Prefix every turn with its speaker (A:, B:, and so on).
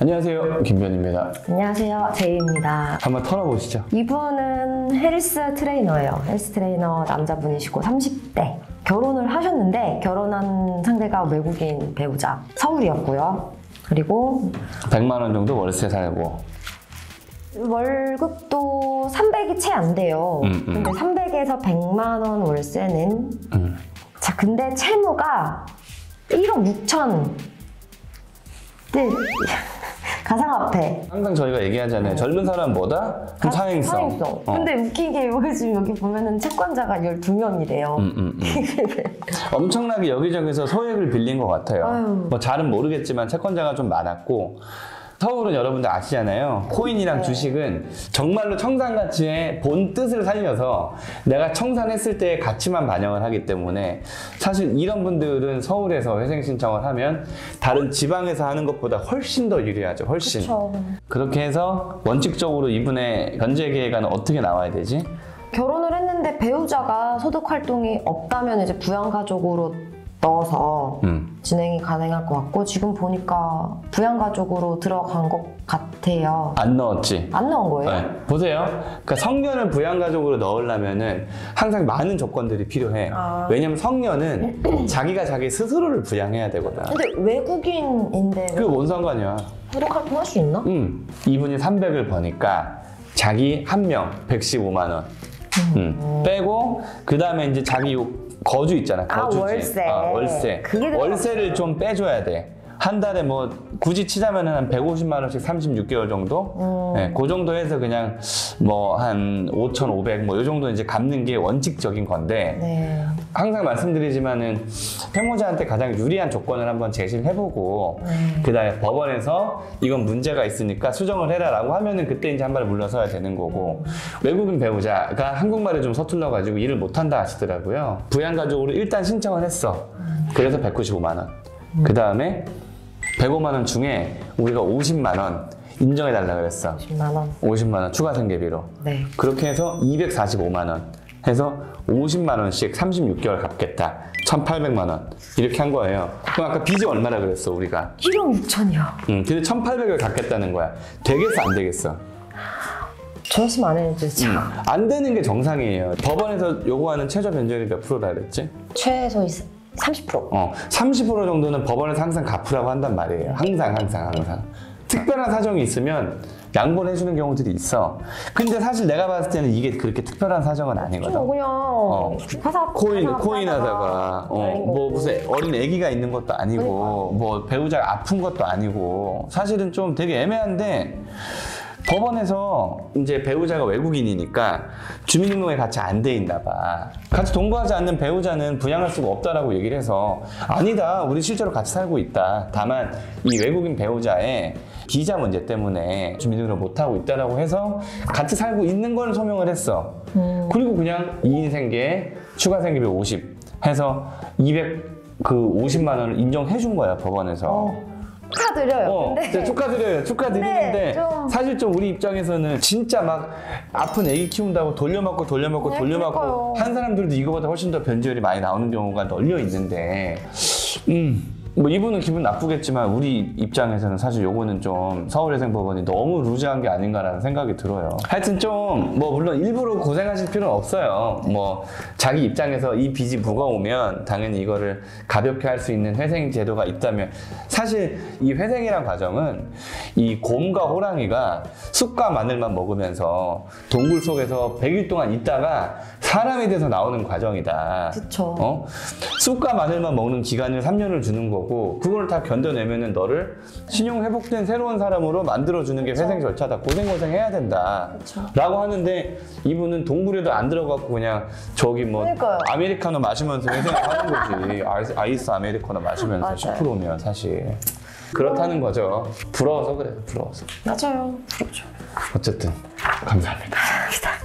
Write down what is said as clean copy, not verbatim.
A: 안녕하세요, 김변입니다.
B: 안녕하세요, 제이입니다.
A: 한번 털어보시죠.
B: 이분은 헬스 트레이너예요. 헬스 트레이너 남자분이시고 30대. 결혼을 하셨는데 결혼한 상대가 외국인 배우자. 서울이었고요. 그리고
A: 100만 원 정도 월세 살고
B: 월급도 300이 채 안 돼요. 근데 300에서 100만 원 월세는 자, 근데 채무가 1억 6천. 네. 가상화폐.
A: 항상 저희가 얘기하잖아요. 젊은 사람보다 사행성.
B: 근데 웃긴 게 지금 여기 보면은 채권자가 12명이래요.
A: 엄청나게 여기저기서 소액을 빌린 것 같아요.
B: 아유.
A: 뭐 잘은 모르겠지만 채권자가 좀 많았고, 서울은 여러분들 아시잖아요. 코인이랑 주식은 정말로 청산가치의 본 뜻을 살려서 내가 청산했을 때의 가치만 반영을 하기 때문에 사실 이런 분들은 서울에서 회생 신청을 하면 다른 지방에서 하는 것보다 훨씬 더 유리하죠. 훨씬.
B: 그쵸.
A: 그렇게 해서 원칙적으로 이분의 변제 계획안은 어떻게 나와야 되지?
B: 결혼을 했는데 배우자가 소득 활동이 없다면 이제 부양가족으로 넣어서 진행이 가능할 것 같고, 지금 보니까 부양가족으로 들어간 것 같아요.
A: 안 넣었지?
B: 안 넣은 거예요?
A: 네. 보세요. 그러니까 성년을 부양가족으로 넣으려면은 항상 많은 조건들이 필요해. 왜냐면 성년은 자기가 자기 스스로를 부양해야 되거든.
B: 근데 외국인인데
A: 그게 뭔 상관이야?
B: 소득 활동 할 수 있나?
A: 이분이 300을 버니까 자기 한 명 115만 원 빼고, 그 다음에 이제 자기 거주 있잖아. 거주지.
B: 월세.
A: 월세. 월세를 좀 빼줘야 돼. 한 달에 뭐 굳이 치자면 한 150만 원씩 36개월 정도? 네, 그 정도 해서 그냥 뭐 한 5,500 뭐 이 정도 이제 갚는 게 원칙적인 건데,
B: 네.
A: 항상 말씀드리지만은 채무자한테 가장 유리한 조건을 한번 제시를 해보고 그다음에 법원에서 이건 문제가 있으니까 수정을 해라라고 하면은 그때 이제 한 발 물러서야 되는 거고, 외국인 배우자가 한국말을 좀 서툴러가지고 일을 못한다 하시더라고요. 부양가족으로 일단 신청을 했어. 그래서 195만 원. 그 다음에 105만 원 중에 우리가 50만 원 인정해달라 그랬어.
B: 50만 원.
A: 50만 원 추가 생계비로.
B: 네.
A: 그렇게 해서 245만 원 해서 50만 원씩 36개월 갚겠다. 1,800만 원 이렇게 한 거예요. 그럼 아까 빚이 얼마나 그랬어 우리가?
B: 1억 6천이요.
A: 근데 1,800을 갚겠다는 거야. 되겠어 안 되겠어?
B: 저였으면 안 했는데 진짜.
A: 안 되는 게 정상이에요. 법원에서 요구하는 최저 변제율이 몇 프로라 그랬지?
B: 최소 30%.
A: 30% 정도는 법원에서 항상 갚으라고 한단 말이에요. 항상. 특별한 사정이 있으면 양보를 해주는 경우들이 있어. 근데 사실 내가 봤을 때는 이게 그렇게 특별한 사정은 아니거든.
B: 그냥
A: 코인 하다가 뭐 무슨 어린 애기가 있는 것도 아니고 뭐 배우자가 아픈 것도 아니고, 사실은 좀 되게 애매한데, 법원에서 이제 배우자가 외국인이니까 주민등록에 같이 안 돼 있나 봐. 같이 동거하지 않는 배우자는 부양할 수가 없다라고 얘기를 해서, 아니다, 우리 실제로 같이 살고 있다. 다만 이 외국인 배우자의 비자 문제 때문에 주민등록을 못하고 있다라고 해서 같이 살고 있는 걸 소명을 했어. 그리고 그냥 2인 생계 추가 생계비 50 해서 50만 원을 인정해 준 거야, 법원에서.
B: 축하드려요.
A: 근데 축하드리는데 사실 좀 우리 입장에서는 진짜 막 아픈 애기 키운다고 돌려막고
B: 그러니까요.
A: 한 사람들도 이거보다 훨씬 더 변제율이 많이 나오는 경우가 널려 있는데, 뭐 이분은 기분 나쁘겠지만 우리 입장에서는 사실 요거는 좀 서울회생법원이 너무 루즈한 게 아닌가라는 생각이 들어요. 하여튼 좀 뭐 물론 일부러 고생하실 필요는 없어요. 뭐 자기 입장에서 이 빚이 무거우면 당연히 이거를 가볍게 할 수 있는 회생 제도가 있다면, 사실 이 회생이란 과정은 이 곰과 호랑이가 쑥과 마늘만 먹으면서 동굴 속에서 100일 동안 있다가 사람이 돼서 나오는 과정이다.
B: 그쵸.
A: 쑥과 마늘만 먹는 기간을 3년을 주는 거고, 그걸 다 견뎌내면은 너를 신용 회복된 새로운 사람으로 만들어주는 게 회생 절차다. 고생해야 된다. 라고 하는데, 이분은 동굴에도 안 들어가고 그냥 저기 뭐
B: 그러니까요.
A: 아메리카노 마시면서 회생을 하는 거지. 아이스 아메리카노 마시면서
B: 맞아요.
A: 10%면 사실. 그렇다는 거죠. 부러워서 그래요. 부러워서.
B: 맞아요. 그렇죠.
A: 어쨌든 감사합니다.
B: 감사합니다.